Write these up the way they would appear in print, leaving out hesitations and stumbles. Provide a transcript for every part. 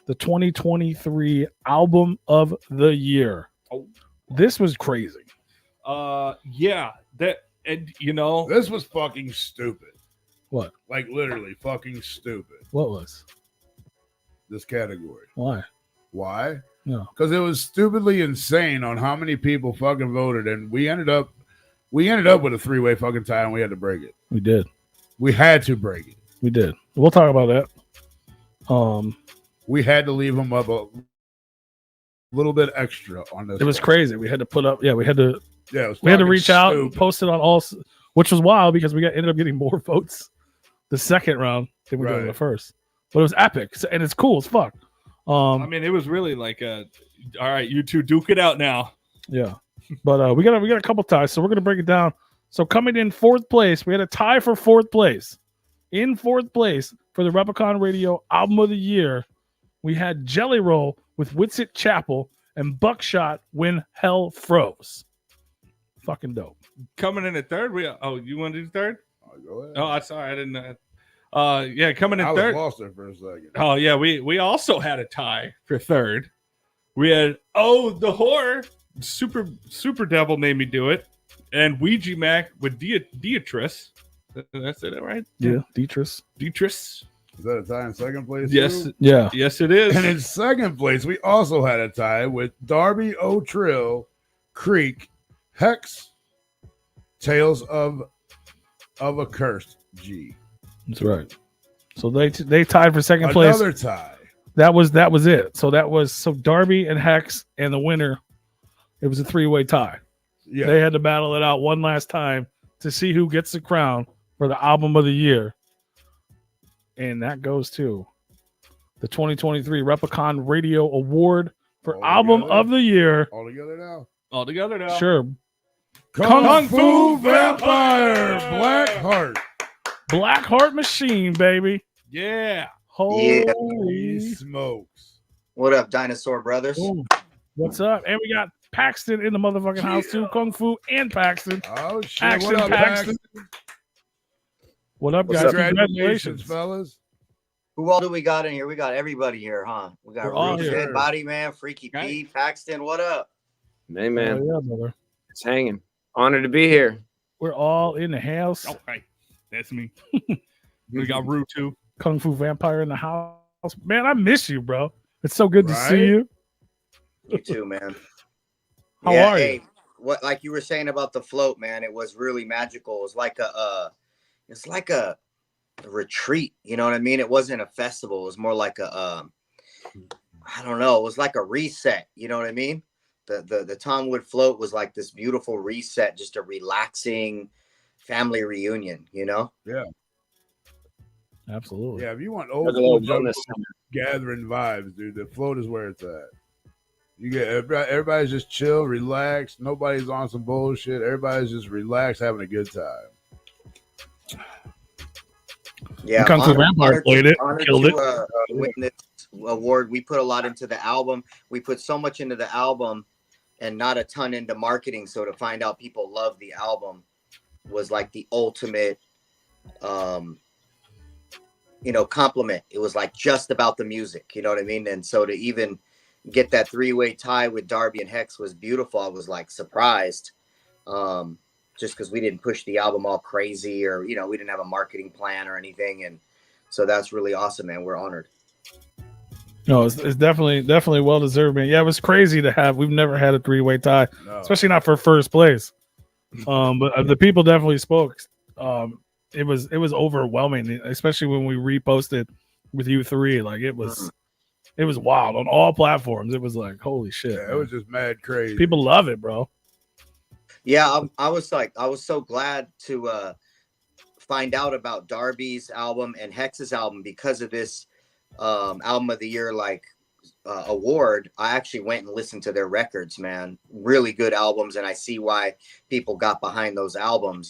the 2023 album of the year. Oh. This was crazy. Yeah, this was fucking stupid. What? Like literally fucking stupid. What was this category? Why? No, because it was stupidly insane on how many people fucking voted, and we ended up with a 3-way fucking tie, and we had to break it. We did. We had to break it. We did. We'll talk about that. We had to leave them up a little bit extra on this. It was crazy. We had to put up. Yeah, we had to. Yeah, we had to reach out and post it on all, which was wild because we ended up getting more votes the second round than we did in the first. But it was epic and it's cool as fuck. I mean, it was really like all right, you two duke it out now. Yeah, but we got a couple ties, so we're gonna break it down. So coming in fourth place, we had a tie for fourth place. In fourth place for the Replicon Radio Album of the Year, we had Jelly Roll with Whitsitt Chapel and Buckshot When Hell Froze. Fucking dope. Coming in at third, you want to do third? Go ahead. Oh, I'm sorry, I didn't know. Yeah, coming in third. I was lost there for a second. Oh yeah, we also had a tie for third. We had the horror super devil made me do it, and Ouija Mac with Beatrice. That's it, right? Yeah, Beatrice. Is that a tie in second place? Yes. Too? Yeah. Yes, it is. And in second place, we also had a tie with Darby O'Trill, Creek, Hex, Tales of a Cursed G. That's right. So they tied for second place. Another tie. That was it. So Darby and Hex and the winner. It was a 3-way tie. Yeah. They had to battle it out one last time to see who gets the crown for the album of the year. And that goes to the 2023 Replicon Radio Award for Album of the Year. All together now. Sure. Kung Fu Vampire Black Heart Machine, baby. Yeah. Holy smokes. What up, Dinosaur Brothers? Ooh. What's up? And we got Paxton in the motherfucking house too. Kung Fu and Paxton. Oh shit! Action, what up, Paxton? What up, guys? Congratulations, fellas. Who all do we got in here? We got everybody here, huh? We got Dead Body Man, Freaky P, Paxton. What up? Hey, man. Yeah, brother. It's hanging. Honored to be here. We're all in the house. Oh, right. That's me. We got Rue too. Kung Fu Vampire in the house. Man, I miss you, bro. It's so good to see you. You too, man. How are you? What, like you were saying about the float, man? It was really magical. It was like a retreat. You know what I mean? It wasn't a festival. It was more like I don't know. It was like a reset. You know what I mean? The Tomwood float was like this beautiful reset, just a relaxing family reunion. You know? Yeah. Absolutely. Yeah, if you want old school gathering vibes, dude, the float is where it's at. You get everybody's just chill, relaxed. Nobody's on some bullshit. Everybody's just relaxed, having a good time. Yeah, Kung Fu Vampire played it, killed it. Win this award. We put a lot into the album. We put so much into the album, and not a ton into marketing. So to find out people love the album was like the ultimate. Compliment. It was like just about the music, you know what I mean? And so to even get that 3-way tie with Darby and Hex was beautiful. I was like surprised, just because we didn't push the album all crazy, or we didn't have a marketing plan or anything, and so that's really awesome, man. We're honored. No, it's definitely well deserved, man. Yeah, it was crazy to have. We've never had a 3-way tie, especially not for first place. But the people definitely spoke. It was overwhelming, especially when we reposted with you three. Like it was wild on all platforms. It was like, holy shit. Yeah, it was just mad crazy. People love it, bro. Yeah, I was so glad to find out about Darby's album and Hex's album because of this album of the year award. I actually went and listened to their records, man. Really good albums, and I see why people got behind those albums.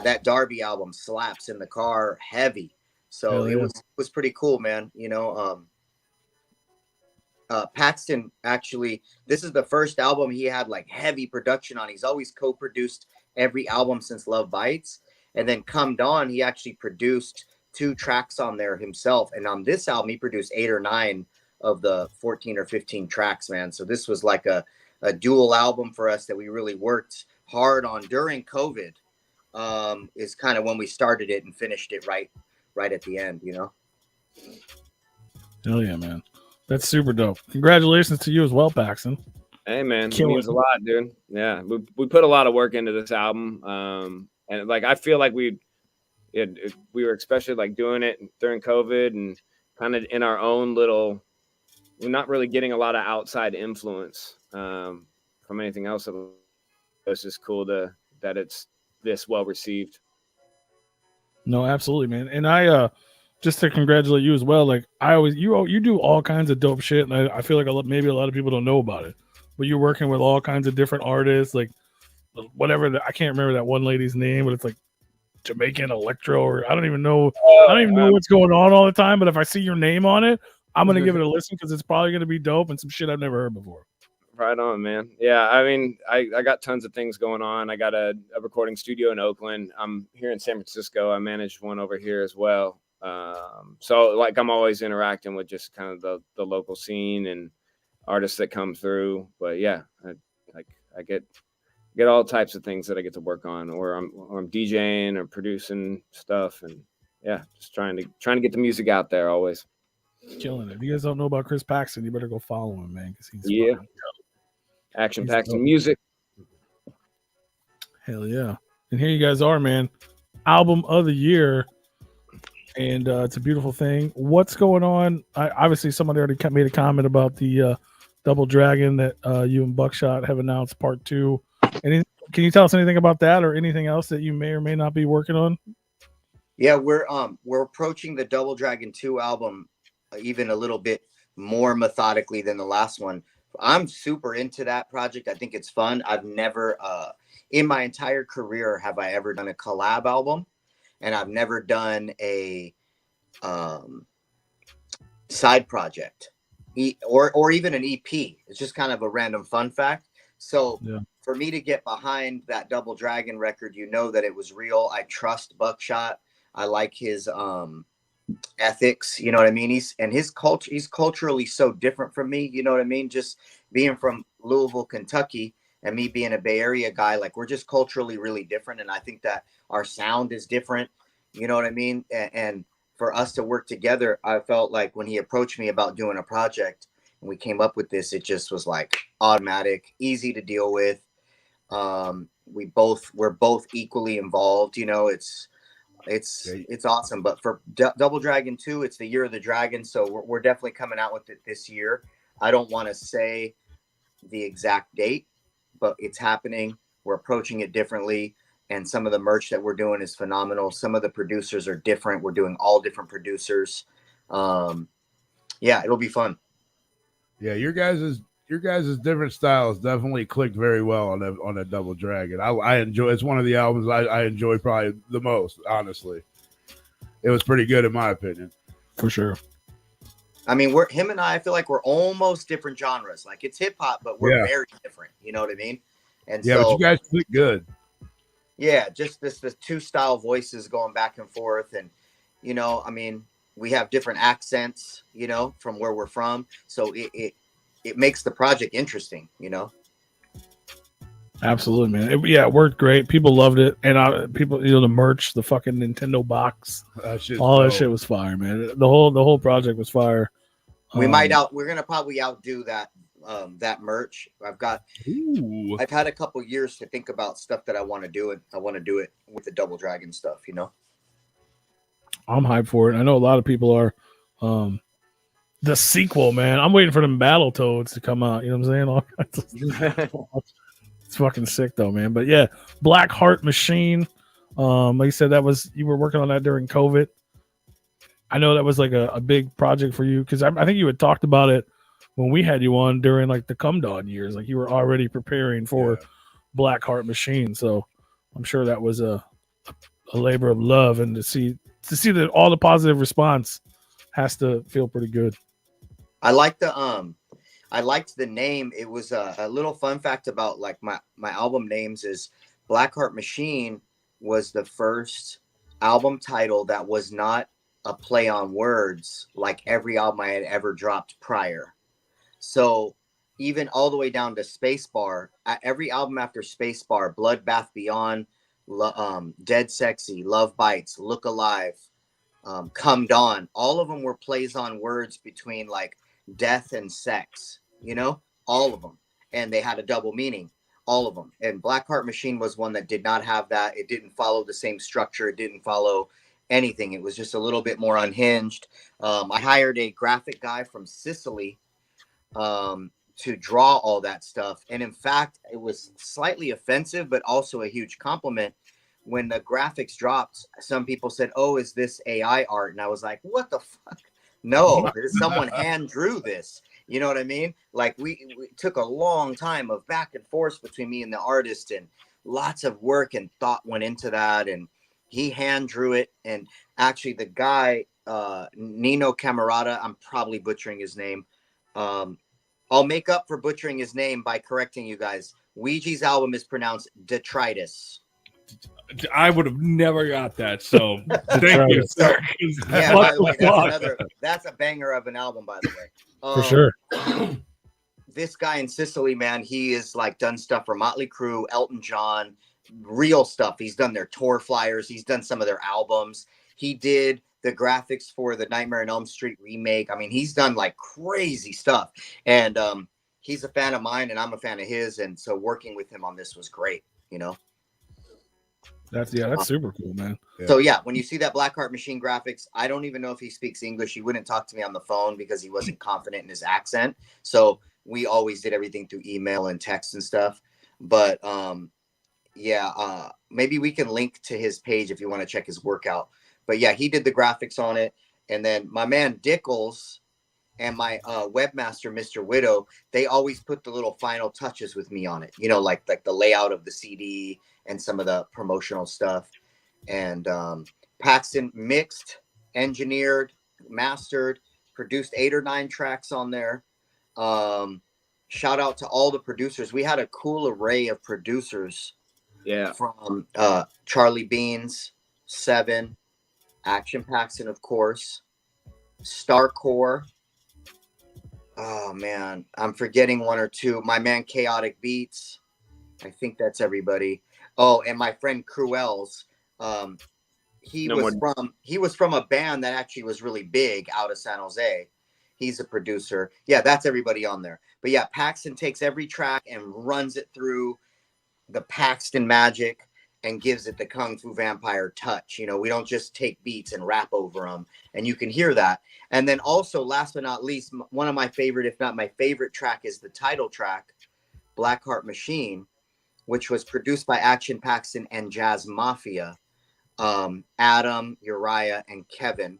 That Darby album slaps in the car heavy. So it was pretty cool, man. Paxton, actually, this is the first album he had like heavy production on. He's always co-produced every album since Love Bites. And then Come Dawn, he actually produced 2 tracks on there himself. And on this album, he produced 8 or 9 of the 14 or 15 tracks, man. So this was like a dual album for us that we really worked hard on during COVID. Is kind of when we started it and finished it right at the end, you know? Hell yeah, man. That's super dope. Congratulations to you as well, Paxton. Hey, man. Kill It means it. a lot, dude. Yeah. We put a lot of work into this album. And like, I feel like we were especially like doing it during COVID and kind of in our own little, we're not really getting a lot of outside influence from anything else. It's just cool that it's this well received. No, absolutely, man. And I just to congratulate you as well. Like I always, you do all kinds of dope shit, and I feel like maybe a lot of people don't know about it. But you're working with all kinds of different artists, like whatever. I can't remember that one lady's name, but it's like Jamaican electro, or I don't even know. I don't even know what's going on all the time. But if I see your name on it, I'm gonna give it a listen because it's probably gonna be dope and some shit I've never heard before. Right on, man. Yeah, I mean, I got tons of things going on. I got a recording studio in Oakland. I'm here in San Francisco. I manage one over here as well. So like I'm always interacting with just kind of the local scene and artists that come through. But yeah, I get all types of things that I get to work on, or I'm DJing or producing stuff, and yeah, just trying to get the music out there always. Killing it. If you guys don't know about Chris Paxton, you better go follow him, man, because he's Action packed music. Hell yeah. And here you guys are, man. Album of the year. And it's a beautiful thing. What's going on? Obviously, somebody already made a comment about the Double Dragon that you and Buckshot have announced part 2. Can you tell us anything about that or anything else that you may or may not be working on? Yeah, we're approaching the Double Dragon 2 album even a little bit more methodically than the last one. I'm super into that project. I think it's fun. I've never, in my entire career, have I ever done a collab album, and I've never done a side project or even an EP. It's just kind of a random fun fact. So for me to get behind that Double Dragon record, you know that it was real. I trust Buckshot. I like his ethics, you know what I mean? He's culturally so different from me, you know what I mean? Just being from Louisville, Kentucky, and me being a Bay Area guy, like we're just culturally really different, and I think that our sound is different, you know what I mean? And for us to work together, I felt like when he approached me about doing a project and we came up with this, it just was like automatic, easy to deal with. We're both equally involved, you know. It's awesome. But for Double Dragon 2, it's the year of the dragon, so we're definitely coming out with it this year. I don't want to say the exact date, but it's happening. We're approaching it differently, and some of the merch that we're doing is phenomenal. Some of the producers are different. We're doing all different producers. Yeah, it'll be fun. Yeah, your guys' different styles definitely clicked very well on that Double Dragon. I enjoy. It's one of the albums I enjoy probably the most. Honestly, it was pretty good in my opinion. For sure. I mean, him and I feel like we're almost different genres. Like it's hip hop, but we're very different. You know what I mean? And yeah, but you guys click good. Yeah, just the 2 style voices going back and forth, and you know, I mean, we have different accents, you know, from where we're from, so it makes the project interesting, you know. Absolutely, man. It worked great. People loved it, and people, you know, the merch, the fucking Nintendo box, that shit was fire, man. The whole project was fire. We're gonna probably outdo that merch. I've had a couple years to think about stuff that I want to do, and I want to do it with the Double Dragon stuff, you know. I'm hyped for it. I know a lot of people are. The sequel, man. I'm waiting for them Battletoads to come out. You know what I'm saying? All kinds of it's fucking sick though, man. But yeah, Black Heart Machine. Like you said, you were working on that during COVID. I know that was like a big project for you because I think you had talked about it when we had you on during like the Come Dawn years. Like you were already preparing for Black Heart Machine. So I'm sure that was a labor of love, and to see that all the positive response has to feel pretty good. I liked the name. It was a little fun fact about like my album names is Black Heart Machine was the first album title that was not a play on words like every album I had ever dropped prior. So even all the way down to Spacebar, every album after Spacebar, Bloodbath Beyond, Dead Sexy, Love Bites, Look Alive, Come Dawn, all of them were plays on words between like death and sex, you know, all of them. And they had a double meaning, all of them. And Black Heart Machine was one that did not have that. It didn't follow the same structure. It didn't follow anything. It was just a little bit more unhinged. I hired a graphic guy from Sicily to draw all that stuff. And in fact, it was slightly offensive, but also a huge compliment. When the graphics dropped, some people said, "Oh, is this AI art?" And I was like, "What the fuck? No, someone hand drew this." You know what I mean? Like we took a long time of back and forth between me and the artist, and lots of work and thought went into that. And he hand drew it. And actually the guy, Nino Camarata, I'm probably butchering his name. I'll make up for butchering his name by correcting you guys. Ouija's album is pronounced Detritus. I would have never got that. So thank you, sir. Yeah, by the way, that's a banger of an album, by the way. For sure. This guy in Sicily, man, he is like done stuff for Motley Crue, Elton John, real stuff. He's done their tour flyers. He's done some of their albums. He did the graphics for the Nightmare on Elm Street remake. I mean, he's done like crazy stuff. And he's a fan of mine and I'm a fan of his. And so working with him on this was great, you know? That's super cool, man. Yeah. So yeah, when you see that Black Heart Machine graphics, I don't even know if he speaks English. He wouldn't talk to me on the phone because he wasn't confident in his accent. So we always did everything through email and text and stuff. But maybe we can link to his page if you want to check his workout. But yeah, he did the graphics on it. And then my man Dickles and my webmaster, Mr. Widow, they always put the little final touches with me on it. You know, like the layout of the CD and some of the promotional stuff. And Paxton mixed, engineered, mastered, produced 8 or 9 tracks on there. Shout out to all the producers. We had a cool array of producers. Yeah. From Charlie Beans, Seven, Action Paxton, of course, Starcore. Oh man, I'm forgetting one or two. My man Chaotic Beats. I think that's everybody. Oh, and my friend Cruel's. He was from a band that actually was really big out of San Jose. He's a producer. Yeah, that's everybody on there. But yeah, Paxton takes every track and runs it through the Paxton magic and gives it the Kung Fu Vampire touch. You know, we don't just take beats and rap over them, and you can hear that. And then also, last but not least, one of my favorite, if not my favorite track, is the title track, Black Heart Machine, which was produced by Action Paxton and Jazz Mafia. Adam, Uriah, and Kevin.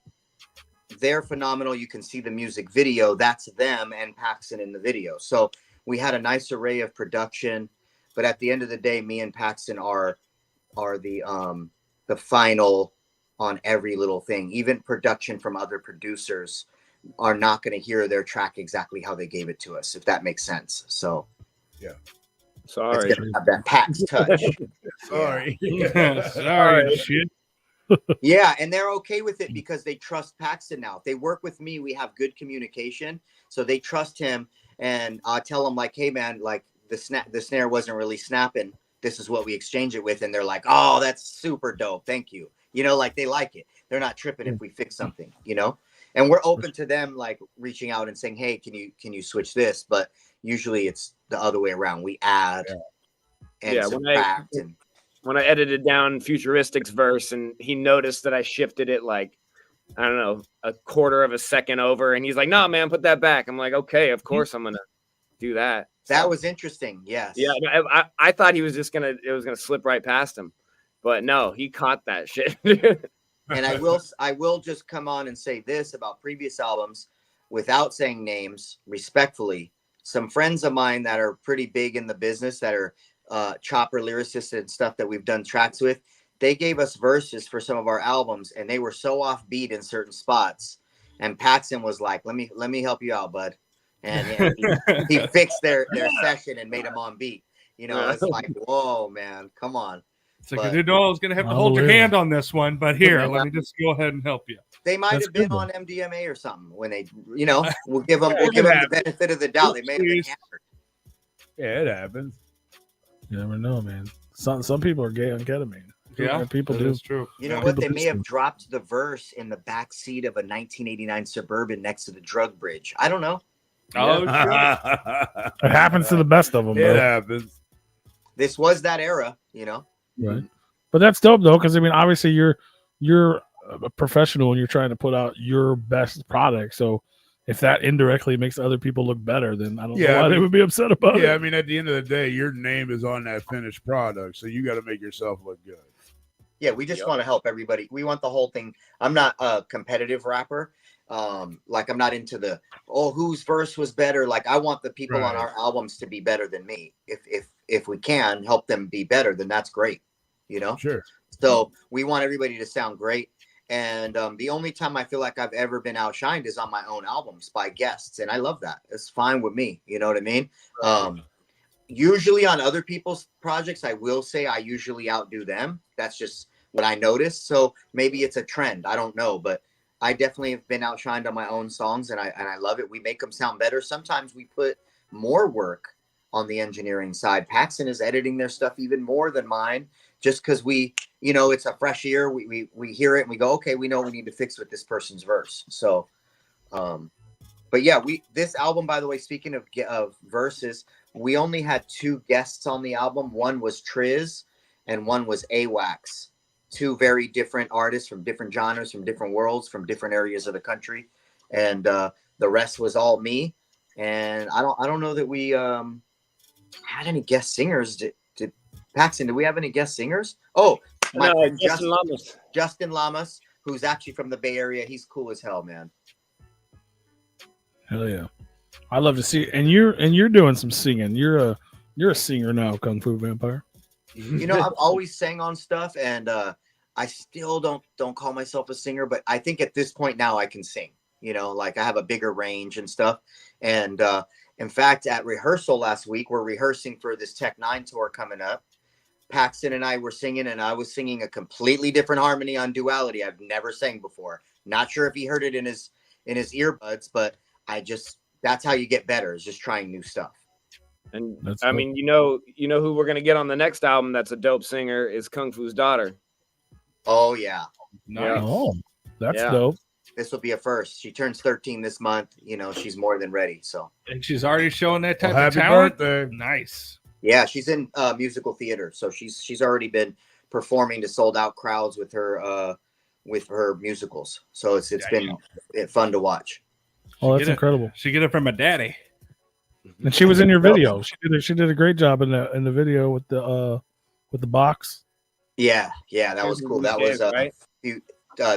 They're phenomenal. You can see the music video. That's them and Paxton in the video. So we had a nice array of production. But at the end of the day, me and Paxton are the final on every little thing. Even production from other producers are not going to hear their track exactly how they gave it to us, if that makes sense. So yeah, sorry, it's gonna have that Pax touch. Sorry, sorry, shit. Yeah, and they're okay with it because they trust Paxton now. If they work with me, we have good communication, so they trust him. And I tell them like, "Hey, man, like the snare wasn't really snapping. This is what we exchange it with," and they're like, "Oh, that's super dope. Thank you." You know, like they like it. They're not tripping if we fix something. You know, and we're open to them like reaching out and saying, "Hey, can you switch this?" But usually it's the other way around. We add and subtract. When I edited down Futuristic's verse and he noticed that I shifted it like, I don't know, a quarter of a second over. And he's like, "No, man, put that back." I'm like, "Okay, of course I'm going to do that." That was interesting. Yes. Yeah. I thought it was going to slip right past him, but no, he caught that shit. And I will just come on and say this about previous albums without saying names, respectfully. Some friends of mine that are pretty big in the business that are chopper lyricists and stuff that we've done tracks with, they gave us verses for some of our albums and they were so offbeat in certain spots, and Paxton was like, let me help you out, bud, and he fixed their session and made them on beat. You know, it's like, whoa, man, come on. It's like, I But- didn't know I was going to have to hold your Unbelievable. hand on this one, but here, Yeah. let me just go ahead and help you. They might That's have been good, on MDMA or something when they, we'll give them It the happens. benefit of the doubt. They may have been Oopsies. hammered. Yeah, it happens. You never know, man. Some people are gay on ketamine. Yeah, people that do. is true. You know Yeah. what? People They do may have stuff. dropped the verse in the back seat of a 1989 Suburban next to the drug bridge. I don't know. Oh, shit. It happens to the best of them, It bro. happens. This was that era, Right. But that's dope though, because I mean, obviously you're a professional and you're trying to put out your best product. So if that indirectly makes other people look better, then I don't know why they would be upset about Yeah, I it. mean, at the end of the day, your name is on that finished product, so you got to make yourself look good. Yeah, we just want to help everybody. We want the whole thing. I'm not a competitive rapper. Like I'm not into the whose verse was better. Like I want the people on Right. our albums to be better than me. If we can help them be better, then that's great. Sure. So we want everybody to sound great. And the only time I feel like I've ever been outshined is on my own albums by guests, and I love that. It's fine with me. You know what I mean? Usually on other people's projects, I will say I usually outdo them. That's just what I noticed. So maybe it's a trend. I don't know, but I definitely have been outshined on my own songs, and I love it. We make them sound better. Sometimes we put more work on the engineering side. Paxton is editing their stuff even more than mine, just because it's a fresh ear. We hear it and we go, okay, we know what we need to fix with this person's verse. So, but yeah, this album, by the way, speaking of verses, we only had 2 guests on the album. One was Triz and one was AWAX. 2 very different artists from different genres, from different worlds, from different areas of the country. And the rest was all me. And I don't know that we had any guest singers. Did Paxton, do we have any guest singers? Oh, my friend Justin Lamas, who's actually from the Bay Area. He's cool as hell, man. Hell yeah. I love to see it. And you're doing some singing. You're a singer now, Kung Fu Vampire. I've always sang on stuff, and I still don't call myself a singer, but I think at this point now I can sing. Like I have a bigger range and stuff. And in fact, at rehearsal last week, we're rehearsing for this Tech 9 tour coming up. Paxton and I were singing, and I was singing a completely different harmony on Duality I've never sang before. Not sure if he heard it in his earbuds, but that's how you get better, is just trying new stuff. And That's I dope. mean, you know who we're gonna get on the next album that's a dope singer is Kung Fu's daughter. Oh yeah, Nice. Oh, that's Yeah. dope. this will be a first. She turns 13 this month. She's more than ready. So And she's already showing that type Well, of happy talent. birthday. Nice. yeah, she's in musical theater. So she's already been performing to sold out crowds with her musicals. So it's been fun to watch. Oh, that's Get it. incredible. She get it from a daddy. And she was in your video. She did a great job in the video with the box. Yeah, that was cool. That was right?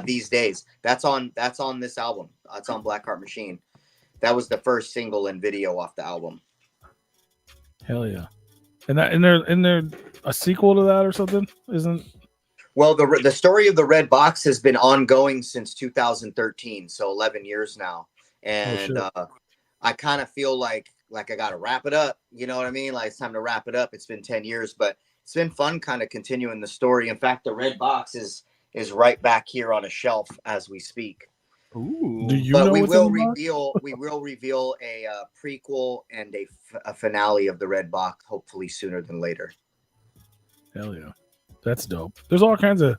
These Days. That's on this album. That's on Black Heart Machine. That was the first single and video off the album. Hell yeah. And there a sequel to that or something? Isn't Well, the story of the Red Box has been ongoing since 2013, so 11 years now. And I kind of feel like I got to wrap it up. You know what I mean? Like it's time to wrap it up. It's been 10 years, but it's been fun kind of continuing the story. In fact, the Red Box is right back here on a shelf as we speak. Ooh. do you But know we what's will in the box? reveal a prequel and a finale of the Red Box, hopefully sooner than later. Hell yeah. That's dope. There's all kinds of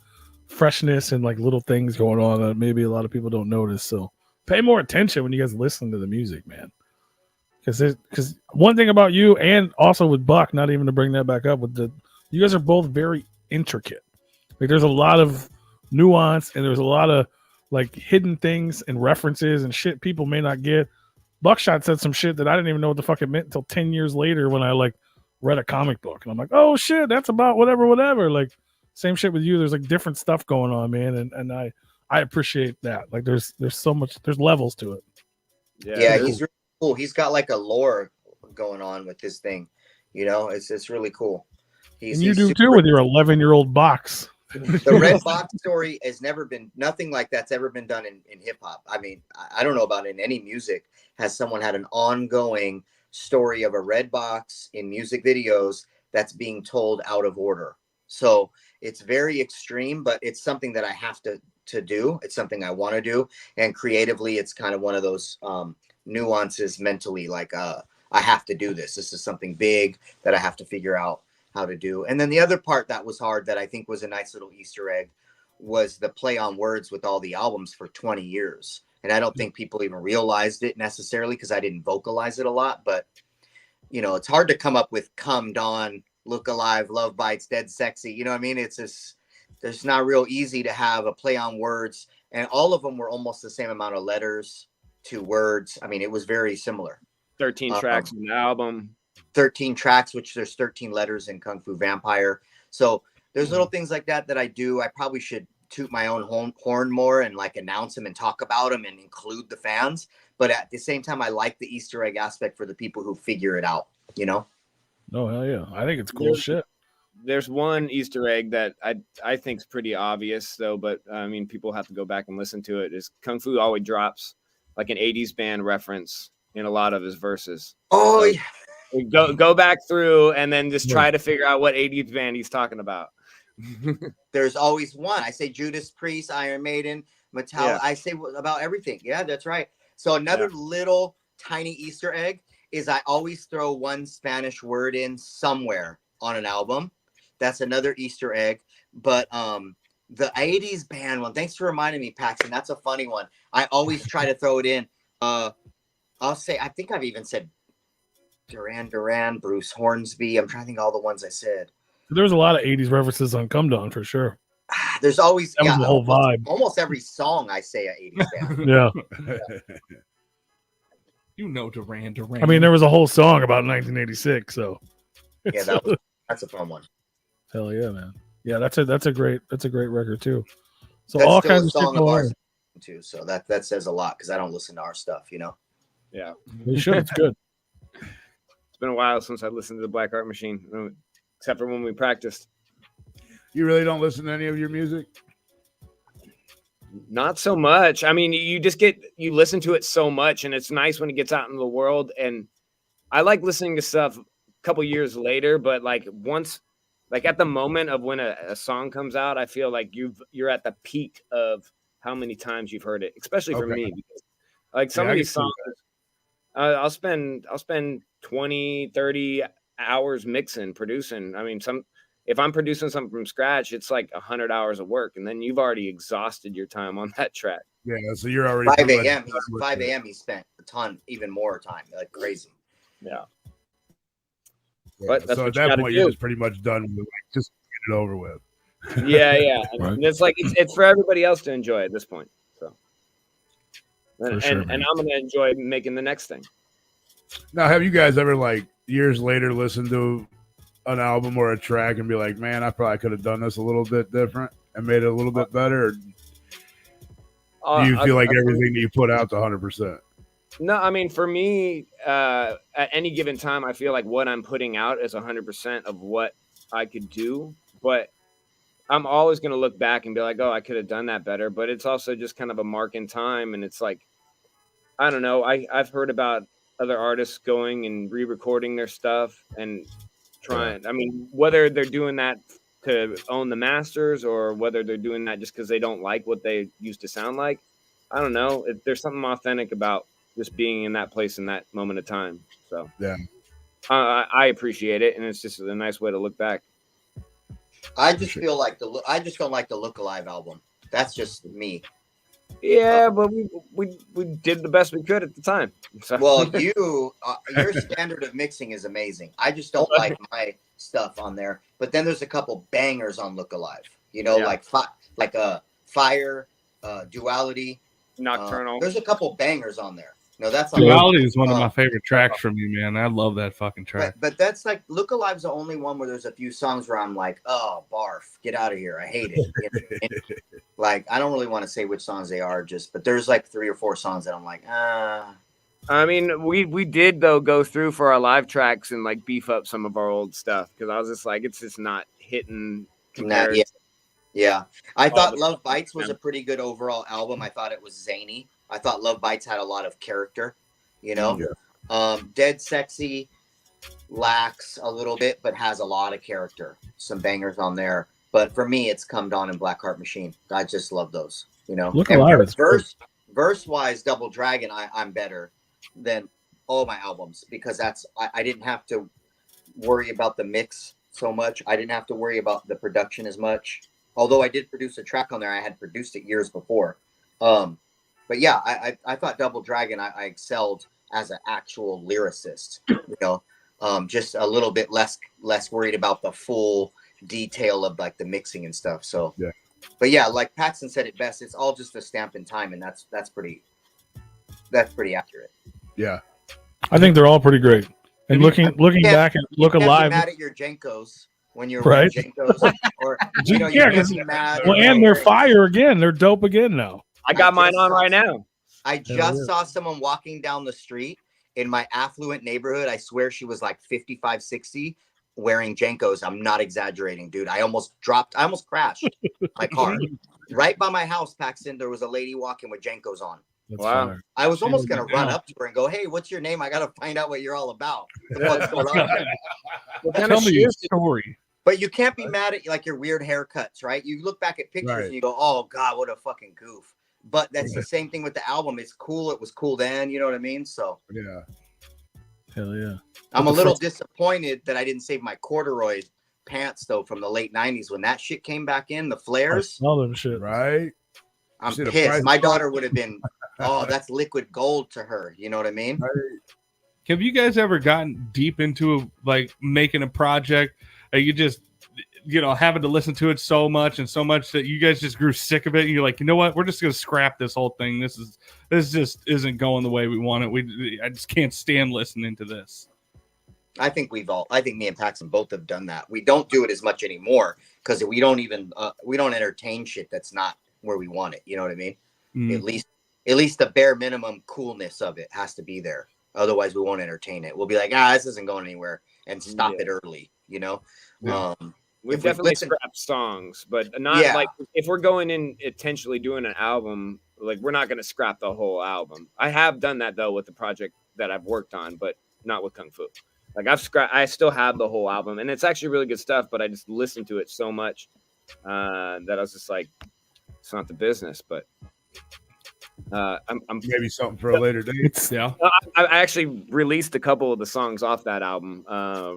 freshness and like little things going on that maybe a lot of people don't notice. So pay more attention when you guys listen to the music, man. Because one thing about you and also with Buck, not even to bring that back up, you guys are both very intricate. Like there's a lot of nuance and there's a lot of like hidden things and references and shit people may not get. Buckshot said some shit that I didn't even know what the fuck it meant until 10 years later when I like read a comic book and I'm like, oh shit, that's about whatever. Like same shit with you. There's like different stuff going on, man. And I appreciate that. Like there's so much, there's levels to it. Yeah, he's really cool. He's got like a lore going on with this thing. It's really cool. And you do too with your 11-year-old box. The Red Box story has never been, nothing like that's ever been done in hip hop. I mean, I don't know about in any music. Has someone had an ongoing story of a red box in music videos that's being told out of order? So it's very extreme, but it's something that I have to do. It's something I want to do. And creatively, it's kind of one of those nuances mentally, like I have to do this. This is something big that I have to figure out how to do. And then the other part that was hard that I think was a nice little Easter egg was the play on words with all the albums for 20 years. And I don't think people even realized it necessarily because I didn't vocalize it a lot. But, you know, it's hard to come up with Come, Dawn, Look Alive, Love Bites, Dead Sexy. You know what I mean? It's just, it's not real easy to have a play on words. And all of them were almost the same amount of letters to words. I mean, it was very similar. 13 tracks in the album. 13 tracks, which there's 13 letters in Kung Fu Vampire. So there's little things like that that I do. I probably should toot my own horn more and like announce them and talk about them and include the fans. But at the same time, I like the Easter egg aspect for the people who figure it out, you know? Oh, hell yeah. I think it's cool shit. There's one Easter egg that I think is pretty obvious, though, but I mean, people have to go back and listen to it. Is Kung Fu always drops like an 80s band reference in a lot of his verses. Oh, so yeah. Go back through and then just try to figure out what 80s band he's talking about. There's always one. I say Judas Priest, Iron Maiden, Metallica. Yeah. I say about everything. Yeah, that's right. So another little tiny Easter egg is I always throw one Spanish word in somewhere on an album. That's another Easter egg. But the 80s band one, thanks for reminding me, Paxton. That's a funny one. I always try to throw it in. I'll say, I think I've even said Duran Duran, Bruce Hornsby. I'm trying to think of all the ones I said. There's a lot of 80s references on Come Down for sure. There's always the whole vibe. Almost every song I say an 80s band. Yeah. You know Duran Duran. I mean, there was a whole song about 1986, so yeah, that's a fun one. Hell yeah, man. Yeah, that's a great record too. So that's all still kinds a of song shit of ours too. So that says a lot because I don't listen to our stuff, you know. Yeah, we should. It's good. It's been a while since I listened to the Black Art Machine, except for when we practiced. You really don't listen to any of your music? Not so much. I mean, you listen to it so much, and it's nice when it gets out in the world. And I like listening to stuff a couple years later, but like at the moment of when a song comes out, I feel like you're at the peak of how many times you've heard it, especially for me. Because, like some of these songs, I'll spend 20, 30 hours mixing, producing. I mean, if I'm producing something from scratch, it's like 100 hours of work, and then you've already exhausted your time on that track. Yeah, so you're already 5 a.m. 5 a.m. He spent a ton, even more time, like crazy. Yeah. But so at that point, you're just pretty much done with just get it over with. Yeah. And it's like it's for everybody else to enjoy at this point. So, and I'm gonna enjoy making the next thing. Now, have you guys ever like years later listened to an album or a track and be like, man, I probably could have done this a little bit different and made it a little bit better? Or do you feel like everything that you put out is 100%? No, I mean, for me, at any given time, I feel like what I'm putting out is 100% of what I could do. But I'm always going to look back and be like, oh, I could have done that better. But it's also just kind of a mark in time. And it's like, I don't know. I've heard about other artists going and re-recording their stuff and trying. I mean, whether they're doing that to own the masters or whether they're doing that just because they don't like what they used to sound like. I don't know. There's something authentic about just being in that place in that moment of time. So yeah, I appreciate it, and it's just a nice way to look back. I just feel like I just don't like the Look Alive album. That's just me. Yeah, but we did the best we could at the time. So. Well, your standard of mixing is amazing. I just don't like my stuff on there. But then there's a couple bangers on Look Alive. You know, like Fire, Duality, Nocturnal. There's a couple bangers on there. No, that's Duality is one of my favorite tracks from you, man. I love that fucking track. But that's like Look Alive's the only one where there's a few songs where I'm like, oh, barf, get out of here. I hate it. Like, I don't really want to say which songs they are, but there's like 3 or 4 songs that I'm like, I mean, we did though go through for our live tracks and like beef up some of our old stuff because I was just like, it's just not hitting. Yeah. I thought Love Bites was a pretty good overall album. I thought it was zany. I thought Love Bites had a lot of character, you know. Yeah. Dead Sexy lacks a little bit, but has a lot of character. Some bangers on there. But for me, it's Come Dawn and Blackheart Machine. I just love those. You know, Look and Alive is verse wise, Double Dragon, I'm better than all my albums because I didn't have to worry about the mix so much. I didn't have to worry about the production as much. Although I did produce a track on there, I had produced it years before. But yeah, I thought Double Dragon, I excelled as an actual lyricist. You know, just a little bit less worried about the full detail of like the mixing and stuff. So yeah. But yeah, like Paxton said it best, it's all just a stamp in time, and that's pretty accurate. Yeah, I think they're all pretty great. And looking back and Look Alive, be mad at your Jenkos when you're right. Jenkos, or you know, yeah, you be mad. Well, and they're fire again. They're dope again now. I got mine on right now. I just saw someone walking down the street in my affluent neighborhood. I swear she was like 55, 60, wearing Jenkos. I'm not exaggerating, dude. I almost crashed my car. Right by my house, Paxton, there was a lady walking with Jenkos on. That's wow. fire. I was almost going to run up to her and go, hey, what's your name? I got to find out what you're all about. What's going on? Tell me your story. But you can't be mad at like your weird haircuts, right? You look back at pictures and you go, oh, God, what a fucking goof. But that's the same thing with the album. It's cool. It was cool then. You know what I mean? So, yeah. Hell yeah. I'm a little disappointed that I didn't save my corduroy pants, though, from the late 90s. When that shit came back in, the flares. All them shit. Right. I'm pissed. My daughter would have been, oh, that's liquid gold to her. You know what I mean? Right. Have you guys ever gotten deep into like making a project? You just, having to listen to it so much that you guys just grew sick of it, and you're like, you know what? We're just gonna scrap this whole thing. This just isn't going the way we want it. I just can't stand listening to this. I think me and Paxton both have done that. We don't do it as much anymore because we don't entertain shit that's not where we want it. You know what I mean? Mm. At least the bare minimum coolness of it has to be there. Otherwise, we won't entertain it. We'll be like, this isn't going anywhere, and stop it early. You know. Yeah. We've definitely scrapped songs, but not like if we're going in intentionally doing an album, like we're not going to scrap the whole album. I have done that though with the project that I've worked on, but not with Kung Fu. Like I still have the whole album, and it's actually really good stuff. But I just listened to it so much that I was just like, it's not the business. But I'm maybe something for a later date. Yeah, I actually released a couple of the songs off that album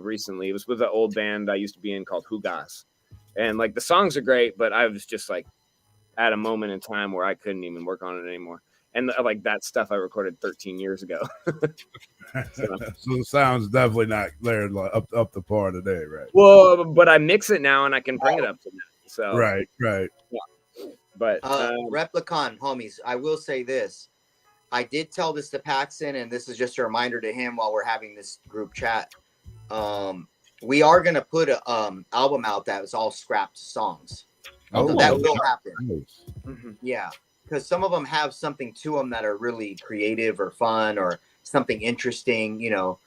recently. It was with an old band I used to be in called Hugas, and like the songs are great, but I was just like at a moment in time where I couldn't even work on it anymore. And like that stuff I recorded 13 years ago. So the sound's definitely not there up to par today, right? Well, but I mix it now and I can bring it up to that. So right. Yeah. But Replicon, homies, I will say this. I did tell this to Paxton, and this is just a reminder to him while we're having this group chat. We are gonna put an album out that is all scrapped songs. That will happen. Mm-hmm. Yeah, because some of them have something to them that are really creative or fun or something interesting. You know,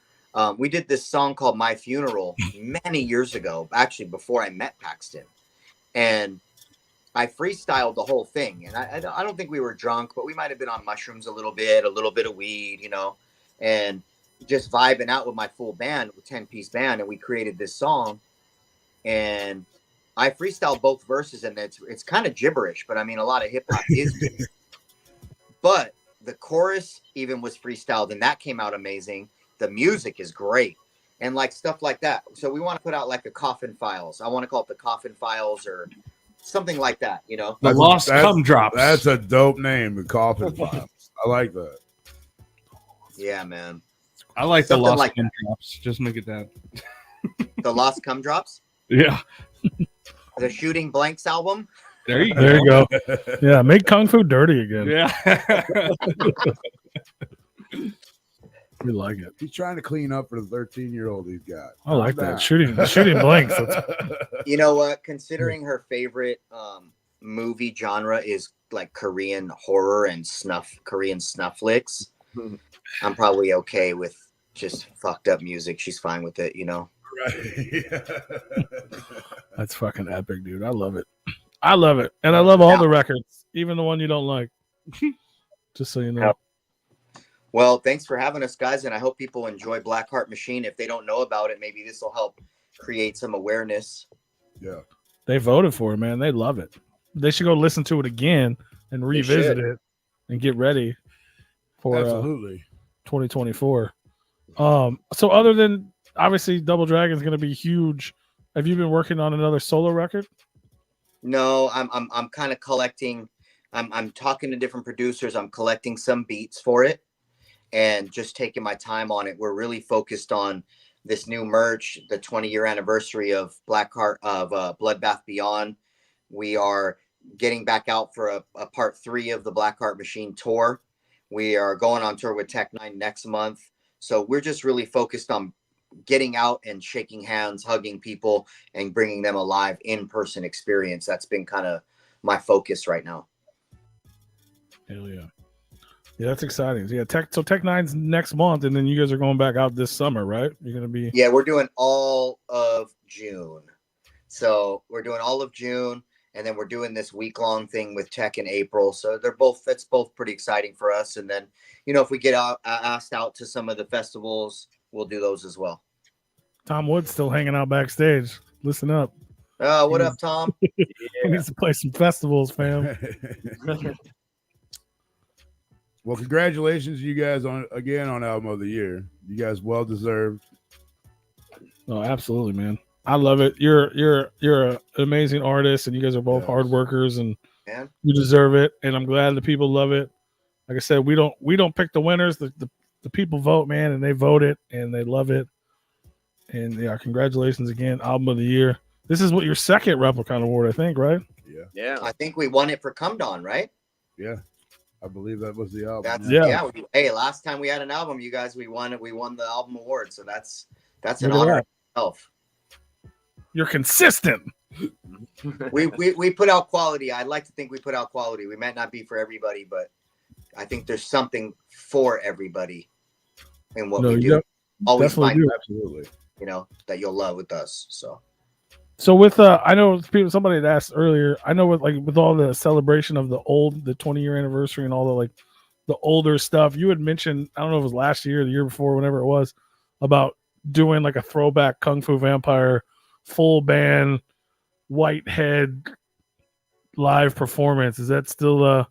we did this song called "My Funeral" many years ago, actually before I met Paxton, and I freestyled the whole thing. And I don't think we were drunk, but we might have been on mushrooms a little bit of weed, you know, and just vibing out with my full band, with 10-piece band, and we created this song. And I freestyled both verses, and it's kind of gibberish, but I mean, a lot of hip hop is. But the chorus even was freestyled, and that came out amazing. The music is great, and like stuff like that. So we want to put out like a Coffin Files. I want to call it the Coffin Files or something like that. You know, the Lost Cum Drops. That's a dope name, the Coffin Files. I like that. Yeah, man. I like Something the Lost like Cum Drops. Just make it that. The Lost Cum Drops. Yeah. The Shooting Blanks album. There you go. Yeah, make Kung Fu dirty again. Yeah. We like it. He's trying to clean up for the 13-year-old he's got. I like that. Shooting blanks. You know what? Considering her favorite movie genre is like Korean horror and Korean snuff flicks, I'm probably okay with just fucked up music. She's fine with it, you know? Right. That's fucking epic, dude. I love it. And I love all the records, even the one you don't like. Just so you know. Well, thanks for having us, guys, and I hope people enjoy Blackheart Machine. If they don't know about it, maybe this will help create some awareness. Yeah. They voted for it, man. They love it. They should go listen to it again and revisit it and get ready for Absolutely 2024. So other than obviously Double Dragon's going to be huge, have you been working on another solo record? No, I'm kind of collecting. I'm talking to different producers. I'm collecting some beats for it, and just taking my time on it. We're really focused on this new merch, the 20-year anniversary of Blackheart of Bloodbath Beyond. We are getting back out for a part 3 of the Blackheart Machine tour. We are going on tour with Tech 9 next month. So we're just really focused on getting out and shaking hands, hugging people, and bringing them a live in-person experience. That's been kind of my focus right now. Hell yeah. Yeah, that's exciting. Yeah, Tech 9's next month, and then you guys are going back out this summer, right? You're going to be... Yeah, we're doing all of June. So we're doing all of June, and then we're doing this week-long thing with Tech in April. So that's both pretty exciting for us. And then, if we get asked out to some of the festivals, we'll do those as well. Tom Wood's still hanging out backstage. Listen up. What up, Tom? He needs to play some festivals, fam. Well, congratulations, you guys, on Album of the Year. You guys well deserved. Oh, absolutely, man. I love it. You're an amazing artist, and you guys are both hard workers, and you deserve it. And I'm glad the people love it. Like I said, we don't pick the winners. The people vote, man, and they vote it, and they love it. And yeah, congratulations again, Album of the Year. This is what your second Replicon award, I think, right? Yeah. I think we won it for Come Dawn, right? Yeah. I believe that was the album. Hey, last time we had an album, you guys, we won the album award. So that's an Look at honor that. in itself. You're consistent. We put out quality. I'd like to think we put out quality. We might not be for everybody, but I think there's something for everybody in what we do. Always find absolutely, that you'll love with us. So with I know somebody had asked earlier. I know with all the celebration of the 20-year anniversary and all the older stuff, you had mentioned, I don't know if it was last year or the year before, whenever it was, about doing like a throwback Kung Fu Vampire full band white head live performance. Is that still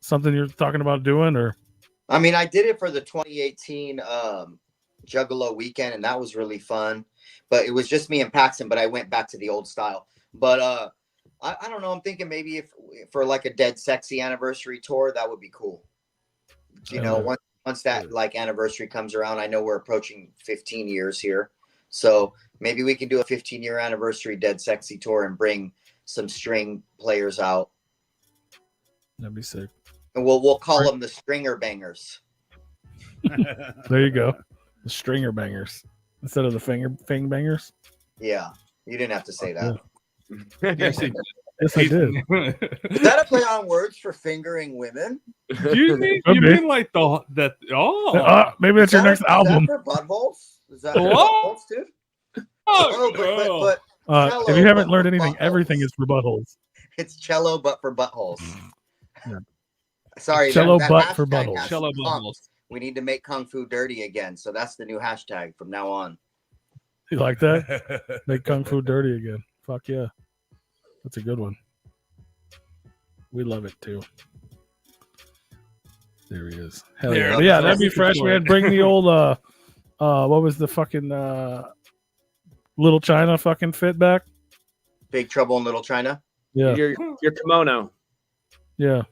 something you're talking about doing? Or I mean, I did it for the 2018 Juggalo weekend, and that was really fun. But it was just me and Paxton, but I went back to the old style. But I don't know. I'm thinking maybe if for like a Dead Sexy anniversary tour, that would be cool. Once that like anniversary comes around, I know we're approaching 15 years here. So maybe we can do a 15-year anniversary Dead Sexy tour and bring some string players out. That'd be sick. And we'll call them the Stringer Bangers. There you go. The Stringer Bangers. Instead of the Fing Bangers? Yeah. You didn't have to say that. Yes, I did. Is that a play on words for fingering women? Do you mean like that? Oh, maybe that's your next album. Is that for buttholes? Is that for buttholes, dude? Oh, if you haven't learned anything, everything is for buttholes. It's cello, but for buttholes. Yeah. Sorry, cello that butt for buttholes. Cello buttholes. We need to make Kung Fu dirty again. So that's the new hashtag from now on. You like that? Make Kung Fu dirty again. Fuck yeah. That's a good one. We love it too. There he is. Hell yeah. Yeah, that'd be fresh, man. Bring the old what was the fucking Little China fucking fit back? Big Trouble in Little China? Yeah. Your kimono. Yeah.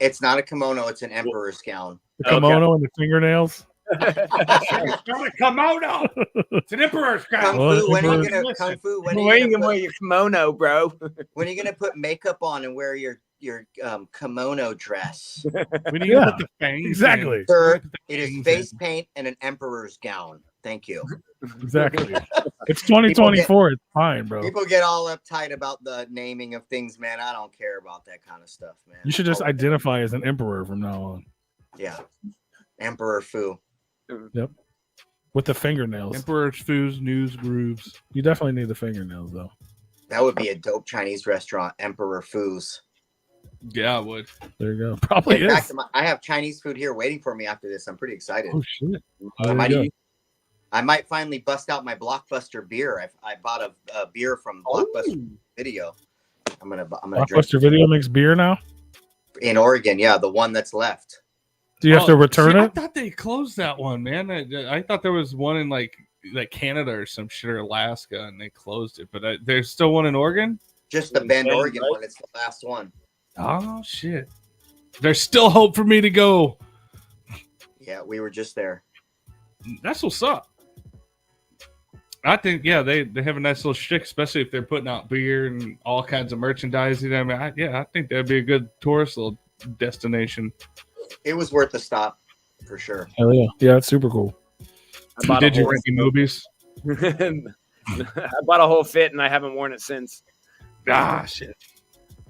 It's not a kimono, it's an emperor's gown. The kimono and the fingernails. It's not a kimono. It's an emperor's crown. Kung Fu, when are you gonna wear your kimono, bro? When are you gonna put makeup on and wear your kimono dress? We need to put the fangs. Exactly. in. Sir, it is face paint and an emperor's gown. Thank you. Exactly. It's 2024. It's fine, bro. People get all uptight about the naming of things, man. I don't care about that kind of stuff, man. You should just identify as an emperor from now on. Yeah. Emperor Fu. Yep. With the fingernails. Emperor's Foo's News Grooves. You definitely need the fingernails, though. That would be a dope Chinese restaurant, Emperor Fu's. Yeah, I would. There you go. Probably In fact, is. I have Chinese food here waiting for me after this. I'm pretty excited. Oh shit! I might finally bust out my Blockbuster beer. I bought a beer from Blockbuster Video. I'm gonna drink Blockbuster Video makes beer now. in Oregon. Yeah, the one that's left. Do you have to return I it? thought they closed that one, man. I thought there was one in like Canada or some shit, or Alaska, and they closed it. But there's still one in Oregon. Just the Bend, Oregon one. It's the last one. Oh shit! There's still hope for me to go. Yeah, we were just there. That's what's up. I think they have a nice little shtick, especially if they're putting out beer and all kinds of merchandising. I mean, I think that'd be a good tourist little destination. It was worth the stop for sure. Hell yeah! Yeah, it's super cool. Did you rent any movies? I bought a whole fit and I haven't worn it since. Ah, shit.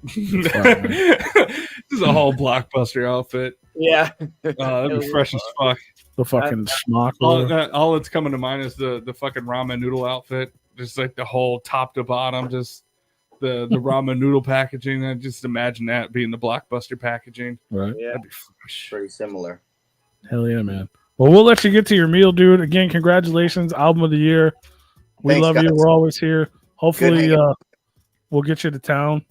This is a whole Blockbuster outfit. Yeah. That'd be fresh as fuck. The fucking schmuck. All that's coming to mind is the fucking ramen noodle outfit. Just like the whole top to bottom, just the ramen noodle packaging. I just imagine that being the Blockbuster packaging. Right. Yeah. That'd be fresh. Pretty similar. Hell yeah, man. Well, we'll let you get to your meal, dude. Again, congratulations, album of the year. We Thanks, love guys. you. We're always here. Hopefully, hanging. we'll get you to town,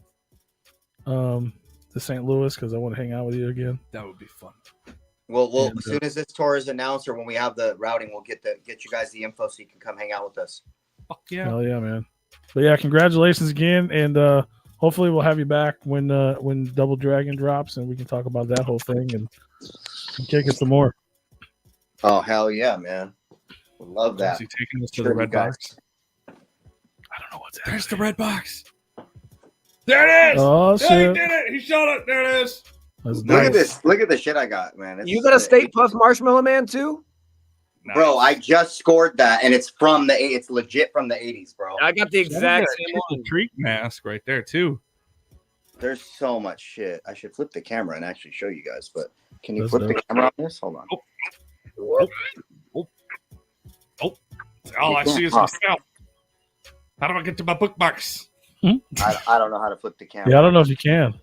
to St. Louis, because I want to hang out with you again. That would be fun. We'll as soon as this tour is announced or when we have the routing, we'll get you guys the info so you can come hang out with us. Fuck yeah. Hell yeah, man. But yeah, congratulations again, and hopefully we'll have you back when Double Dragon drops, and we can talk about that whole thing and kick it some more. Oh hell yeah, man! Love that. Is he taking us to Sure, the red you guys. box? I don't know what's There's the happening. red box. There it is. Oh Yeah, shit! he did it. He shot it. There it is. That's Look nice. at this! Look at the shit I got, man. You got a Stay Puft Marshmallow Man too? Bro, I just scored that, and it's from it's legit from the 80s, bro. I got the exact same one. Treat mask right there too. There's so much shit. I should flip the camera and actually show you guys, but can you That's flip dope. the camera on this? Hold on. All I see is myself. How do I get to my bookmarks? I don't know how to flip the camera. Yeah, I don't know if you can.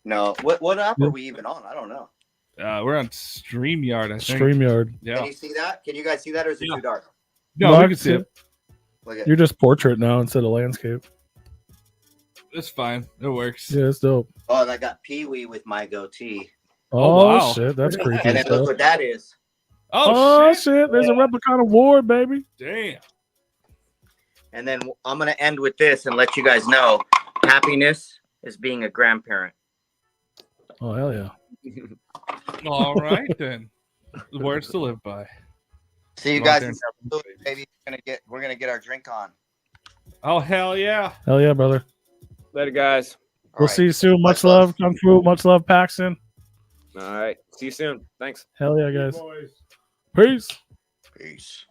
No. What app are we even on? I don't know. We're on StreamYard, I think. StreamYard. Can Yeah. you see that? Can you guys see that, or is it Yeah. too dark? No, I we can can see it. Look at You're just portrait now instead of landscape. It's fine. It works. Yeah, it's dope. Oh, and I got Pee Wee with my goatee. Oh, wow. shit, that's creepy. And as then look hell. what that is. Oh, shit. shit. There's a Replicon award, baby. Damn. And then I'm gonna end with this and let you guys know, happiness is being a grandparent. Oh hell yeah. All right then. The words to live by. See you Go out guys there in and St. Louis, baby. We're gonna get our drink on. Oh hell yeah. Hell yeah, brother. Later, guys. All We'll right. see you soon. Much Much love. love, Kung Fu. Much love, Paxton. All right. See you soon. Thanks. Hell yeah, guys. Boys. Peace. Peace.